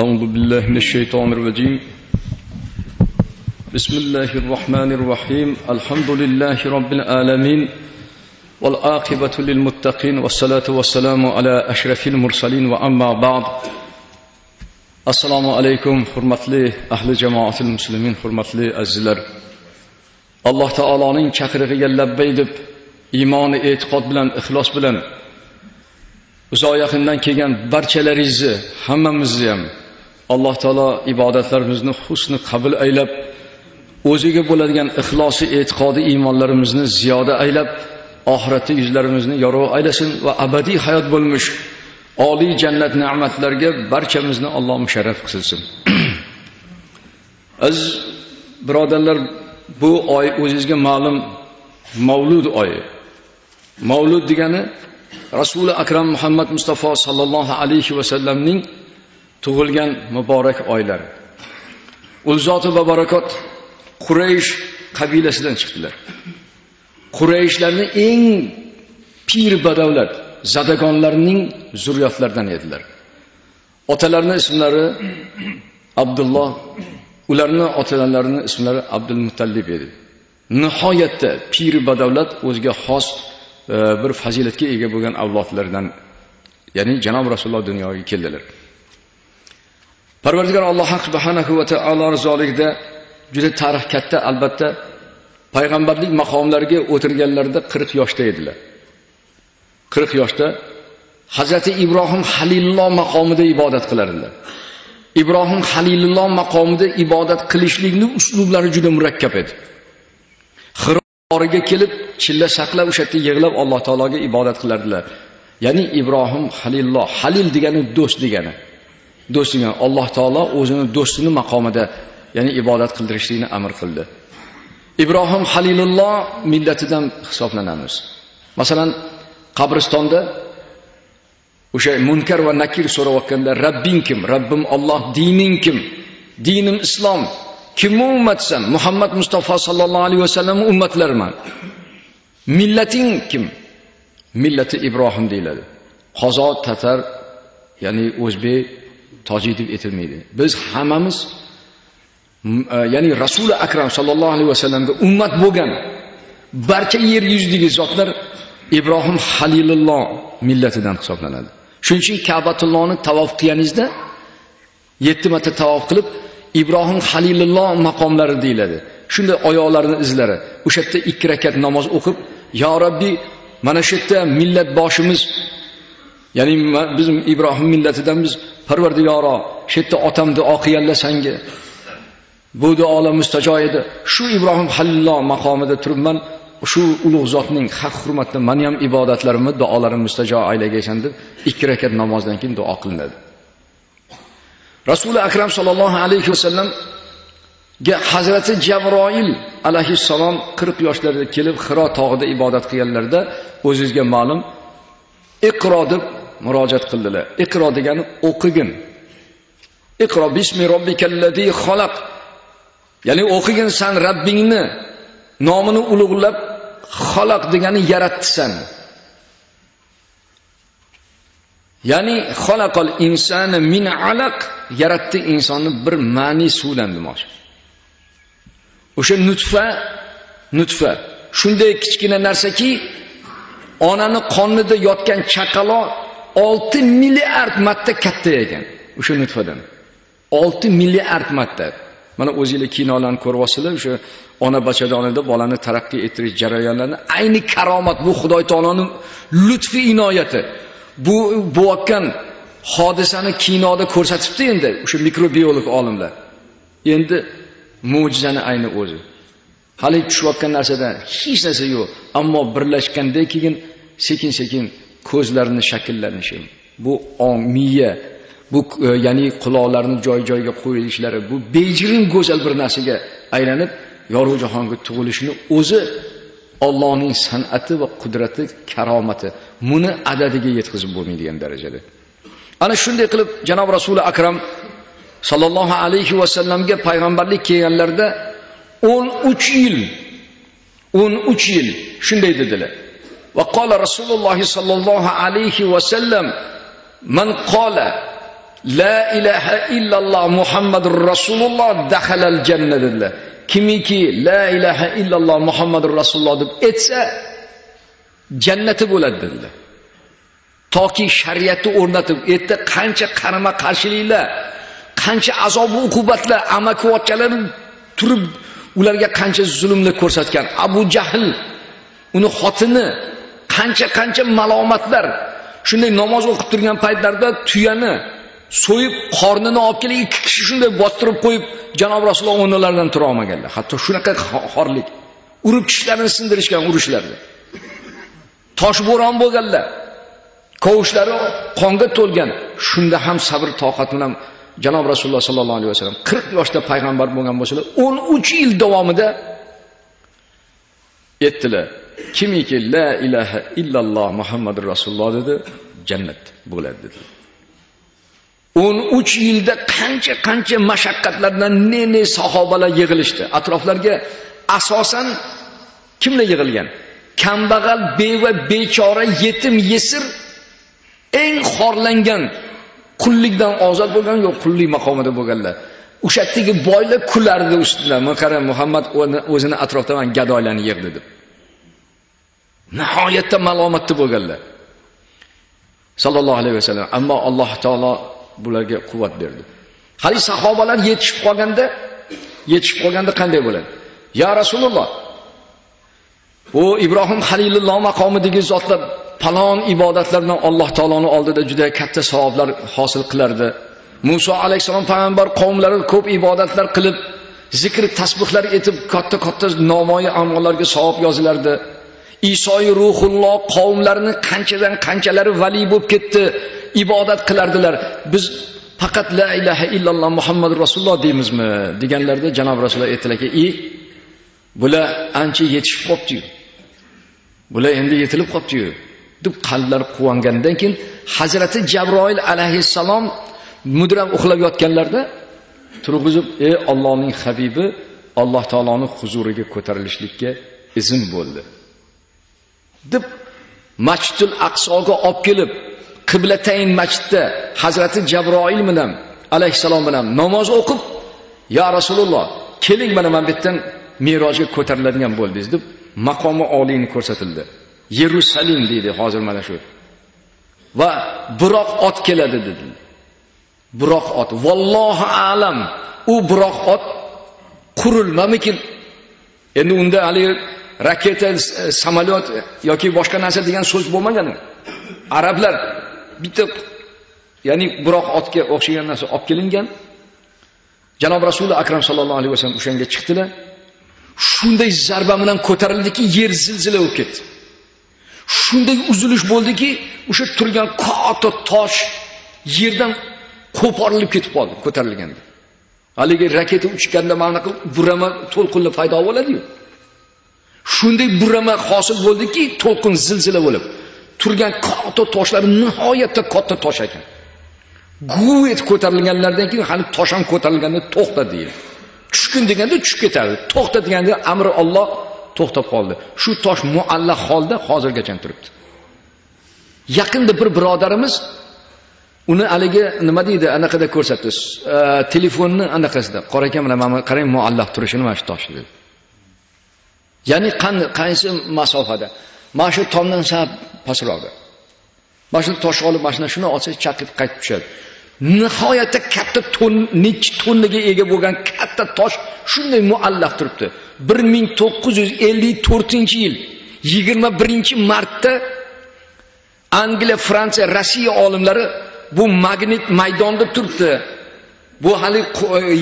أعوذ بالله من الشيطان الرجيم بسم الله الرحمن الرحيم الحمد لله رب العالمين والعاقبة للمتقين والصلاة والسلام على أشرف المرسلين وأما بعد السلام عليكم hurmatli ahli jamoatil muslimin, hurmatli azizlar. Alloh taoloning chaqirig'iga labbay deb iymoni e'tiqod bilan, ixlos bilan uzoq yaqindan kelgan barchalaringizni, hammamizni ham Alloh taolo ibodatlarimizni husni qabul aylab, o'ziga bo'ladigan ixlosi, e'tiqodi, iymonlarimizni ziyoda aylab, oxiratda yuzlarimizni yorug' aylasin va abadiy hayot bo'lmish oliy jannat ne'matlarga barchamizni Alloh musharraf qilsin. Aziz birodarlar, bu oy o'zingizga ma'lum Mavlud oyi. Mavlud degani Rasuli akram Muhammad Mustafa sallallohu alayhi va sallamning tug'ilgan muborak oylar. Ul zoti va barakot Quraysh qabilasidan chiqdilar. Qurayshlarning eng pir badavlat zadagonlarning zurriyotlaridan edilar. Otalarining ismlari Abdulloh, ularning otalarining ismlari Abdul Muttallib edi. Nihoyatda pir badavlat, o'ziga xos bir fazilatga ega bo'lgan avlodlardan, ya'ni Janob Rasululloh dunyoga keldilar. Parvardigor Alloh subhanahu va taolo rizoligida juda tarix katta, albatta payg'ambarlik maqomlariga o'tirganlarida 40 yoshda edilar. 40 yoshda Hazrati Ibrohim Halilulloh maqomida ibodat qilardilar. Ibrohim Halilulloh maqomida ibodat qilishlikning uslublari juda murakkab edi. Xiroriga kelib, chilla saqlab, o'sha yerda yig'lab Alloh taologa ibodat qilardilar. Ya'ni Ibrohim Halilulloh, Halil degani do'st degani. Do'st degani Alloh taolo o'zini do'stini maqomida, ya'ni ibodat qildirishlikni amr qildi. Ibrohim Halilulloh millatidan hisoblanamiz. Masalan, qabristonda o'sha Munkar va Nakir so'rayotganda Rabbing kim? Rabbim Alloh. Dining kim? Dinim Islom. Kimni ummatsan? Muhammad Mustafa sallallohu alayhi vasallam ummatlarman. Millating kim? Millati Ibrohim deyiladi. Qozo, tatar, ya'ni o'zbek, tojik deb aytilmaydi. Biz hammamiz ya'ni Rasuli akram sallallohu alayhi vasallamga ummat bo'lgan barcha yer yuzidagi zotlar Ibrohim Halilulloh millatidan hisoblanadi. Shuning uchun Ka'batullohni tavof qilganingizda 7 marta tavof qilib Ibrohim Halilulloh maqomlari deyiladi. Shunda oyoqlarini izlari. O'sha yerda 2 rakat namoz o'qib, "Ya Rabbi, mana shu yerda millat boshimiz, ya'ni biz Ibrohim millatidanmiz, Parvardigoro, shu yerda otam duo qilganlar senga. Bu duolar mustajob edi. Shu Ibrohim Halilulloh maqomida turibman. Shu ulug' zotning haq hurmatida men ham ibodatlarimni, duolarimni mustajob aylagaysan" deb 2 rakat namozdan keyin duo qilinadi. Rasuli akram sallallohu alayhi vasallam ga Hazrati Jabroil alayhissalom 40 yoshlarida kelib Hiro tog'ida ibodat qilganlarida o'zingizga ma'lum Iqro deb murojaat qildilar. Iqro degani o'qigin. Iqro bismi robbikallazi xalaq. Ya'ni o'qigin, sen Rabbingni nomini ulug'lab, xalaq degani yaratdisan. Ya'ni xalaqal insana min alaq, yaratdi insonni bir ma'ni suvdan demoqchi. O'sha nutfa shunday kichkina narsaki, onani qonida yotgan chaqaloq 6 milliard marta katta ekan. O'sha nutfadan 6 milliard marta. Mana o'zingizlar kinolarni ko'ryapsizlar, o'sha ona bachadonida bolani taraqqiy ettirish jarayonlarini, ayni karomat bu Xudoy taoloning lutfi inoyati. Bu bo'layotgan hodisani kinoda ko'rsatibdi endi o'sha mikrobiolog olimlar. Endi mo'jizani ayni o'zi. Hali tushayotgan narsadan hech narsa yo'q, ammo birlashgandan keyin sekin-sekin ko'zlarini shakllanishi, bu ong, miya, bu ya'ni quloqlarni joy-joyiga qo'yilishlari, bu bejirim go'zal bir narsaga aylanib yorug' jahonga tug'ilishini o'zi Allohning san'ati va qudrati, karomati. Buni adadiga yetkazib bo'lmaydigan darajada. Ana shunday qilib Janob Rasuli akram sallallohu alayhi va sallamga payg'ambarlik kelganlarida 13 yil shunday dedilar. Va qala Rasululloh sallallohu alayhi va sallam: "Man qala la ilaha illalloh Muhammadur Rasululloh daxalal jannat dedilar. Kimiki la ilaha illalloh Muhammadur Rasululloh deb aytsa jannati bo'ladi dedilar. Toki shariatni o'rnatib, erta qancha qarama qarshiliklar, qancha azob va uqubatlar, amakivotchalar turib ularga qancha zulmlar ko'rsatgan. Abu Jahl, uni xotini qancha malomatlar. Shunday namoz o'qib turgan paytlarda tuyani so'yib qornini olib kelib 2 kishi shunday bostirib qo'yib, Janob Rasululloh o'rnlaridan tura olmaganlar. Hatto shunaqa xorlik. Urib tishlarini sindirishgan urushlarda. Toshbo'ron bo'lganlar. Qovushlari qonga to'lgan. Shunda ham sabr toqat bilan Janob Rasululloh sallallohu alayhi vasallam 40 yoshda payg'ambar bo'lgan bo'lsalar, 13 yil davomida aytdilar. Kimiki la ilaha illalloh Muhammadur Rasululloh dedi, jannat bo'ladi dedi. 13 yilda qancha mashaqqatlardan ne sahobalar yig'ilishdi. Atroflarga asosan kimlar yig'ilgan? Kambag'al, beva, bechora, yetim, yesir, eng xorlangan, qullikdan ozod bo'lgan yo'q, qullik maqomida bo'lganlar. O'sha yerdagi boylar kulardi ustidan. Qarang, Muhammad o'zini atrofdan gadoylarni yig'di deb. Nihoyatda malomatli bo'lganlar. Sallallohu alayhi vasallam. Ammo Alloh taolo bularga quvvat berdi. Hali sahobalar yetishib qolganda qanday bo'ladi? Ya Rasululloh, o Ibrohim Halilulloh maqomidagi zotlar falon ibodatlardan Alloh taoloning oldida juda katta savoblar hosil qilardi. Musa alayhisalom payg'ambar qavmlari ko'p ibodatlar qilib, zikr tasbihlar etib, katta nomoyi amallarga savob yozilardi. Isoy ruhulloh qavmlarini qanchalari vali bo'lib ketdi, ibodat qilardilar. Biz faqat la ilaha illalloh Muhammadur Rasululloh deymizmi deganlarda Janob Rasululloh aytdilarki, bular ancha yetishib qopti-yu. Bular endi yetilib qopti-yu deb qalblar quvongandan keyin Hazrati Jabroil alayhissalom mudrab uxlab yotganlarda turg'izib, ey Allohning habibi, Alloh taoloning huzuriga ko'tarilishlikka izn bo'ldi deb Masjidul Aqsoga olib kelib, Qiblatayn masjidda Hazrati Jabroil bilan alayhissalom bilan namoz o'qib, ya Rasululloh, keling mana bu yerdan Mirojga ko'tariladigan bo'ldingiz deb maqomi oliyni ko'rsatildi. Yerusalim deydi hozir mana shu. Va buroq ot keladi dedi. Buroq ot, vallohu alam, u buroq ot qurilmamikin. Endi unda hali raketa, samolyot yoki boshqa narsa degan so'z bo'lmagan. Arablar bitta ya'ni buroq otga o'xshagan narsa olib kelingan. Janob Rasululloh akram sallallohu alayhi vasallam o'shanga chiqdilar. Shunday zarba bilan ko'tarildiki, yer zilzila bo'lib ketdi. Shunday uzilish bo'ldiki, o'sha turgan katta tosh yerdan qo'porilib ketib qoldi ko'tarilganda. Haligi raketa uchganda mana qilib burama to'lqinlar paydo bo'ladi-yu. Shunday burama hosil bo'ldiki, to'lqin zilzila bo'lib, turgan katta toshlar nihoyatda katta tosh ekan. Guvet ko'tarilganlardan keyin hali tosh ham ko'tarilganda to'xta deydi. Tushkin deganda tushib ketadi. To'xta deganda amri Alloh to'xtab qoldi. Shu tosh muallaq holda hozirgacha turibdi. Yaqinda bir birodarimiz uni haligi nima deydi, anaqada ko'rsatdi. Telefonni anaqasida. Qorakan bilan mana qarang muallaq turishini mana shu tosh dedi. Ya'ni qaysi masofada? Mana shu tomdan sal pastroqda. Mana shu tosh olib mashina shuni olsa chaqib qaytib tushadi. Nihoyatda katta necha tonnaga ega bo'lgan katta tosh shunday muallaq turibdi. 1954-yil 21-martda Angliya, Fransiya, Rossiya olimlari bu magnit maydonda turibdi. Bu hali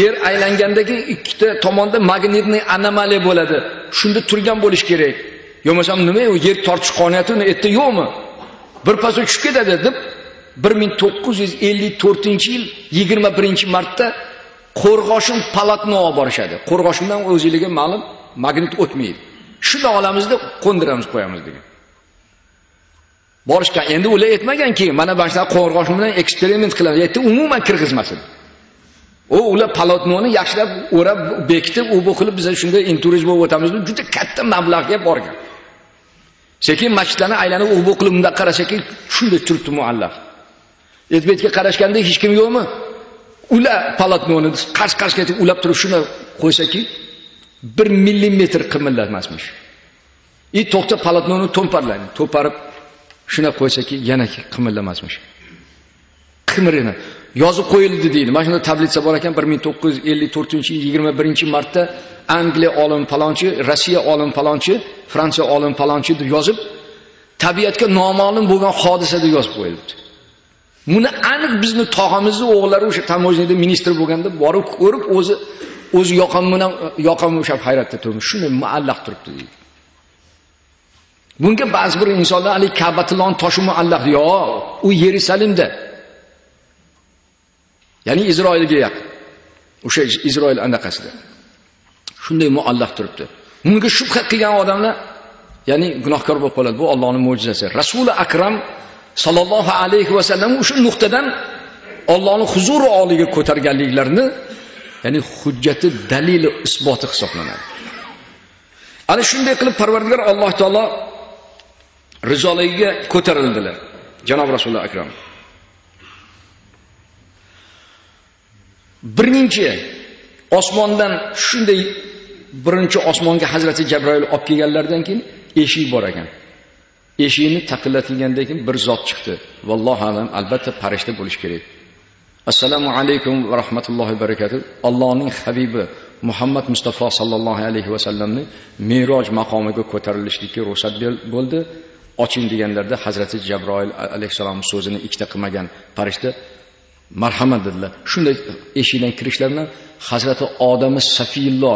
yer aylangandagi ikkita tomonda magnitning anomaliya bo'ladi. Shunda turgan bo'lish kerak. Yo'qmasam nima u yer tortish qonuniyatini aytdi yo'qmi? Bir pasda tushib ketadi deb 1954-yil 21-martda Qo'rg'oshin polotno olib borishadi. Qo'rg'oshindan o'ziligiga ma'lum magnit o'tmaydi. Shuni olamizda qo'ndiramiz qo'yamiz degan. Borishgan. Endi ular aytmaganki, mana boshqa Qo'rg'oshin bilan eksperiment qilamiz. Aytdi, umuman kirgizmasin. Ular polotnoni yaxshilab o'rab, bekitib, bu qilib biz shunda inturiz bo'lib o'tamiz deb juda katta mablag'ga borgan. Sekin masjidlarni aylanib bu qilib unda qarasaki, shunday turibdi muallaq. Etbetga qarashganda hech kim yo'qmi? Ular polotnoni qarsh-qarshgacha ulab turib shuni qo'ysaki 1 millimetr qimirlamasmish. To'xta polotnoni to'mparlaydi. To'parib shuna qo'ysaki yana qimirlamasmish. Qimirini yozib qo'yildi deydi. Mana shunda tablitsa bor ekan 1954-21-martda Angliya olim falonchi, Rossiya olim falonchi, Fransiya olim falonchi deb yozib, tabiatga noma'lum bo'lgan hodisa deb yozib qo'yildi. Buni aniq bizning tog'amizning o'g'illari o'sha tamojnida ministr bo'lganda borib ko'rib o'zi yoqam o'sha hayratda turibdi. Shuni muallaq turibdi deydi. Bunga ba'zi bir insonlar ali Ka'batullohning toshi muallaq yo'q, u Yerusalimda. Ya'ni Isroilga yaqin. O'sha Isroil anaqasida. Shunday muallaq turibdi. Bunga shubha qilgan odamlar ya'ni gunohkor bo'lib qoladi. Bu Allohning mo'jizasi. Rasuli akram sallallohu alayhi va sallam o'sha nuqtadan Allohning huzuri oliga ko'targanliklarini, ya'ni hujjati, dalili, isboti hisoblanadi. Ana shunday qilib Parvardigor Alloh taolo rizoligiga ko'tarildilar. Janob Rasululloh akram. Birinchi osmondan shunday birinchi osmonga Hazrati Jabroil olib kelganlardan keyin eshik bor ekan. Eshikni taqillatilgandan keyin bir zot chiqdi. Vallohu alam, albatta farishta bo'lish kerak. Assalomu alaykum va rahmatullohi va barakatuh. Allohning habibi Muhammad Mustafa sallallohu alayhi va sallamning Miroj maqomiga ko'tarilishlikka ruxsat bo'ldi. Oching deganlarda Hazrati Jabroil alayhisalom so'zini ikkita qilmagan farishta marhamat dedilar. Shunday eshikdan kirishlaridan Hazrati Odam Safiyulloh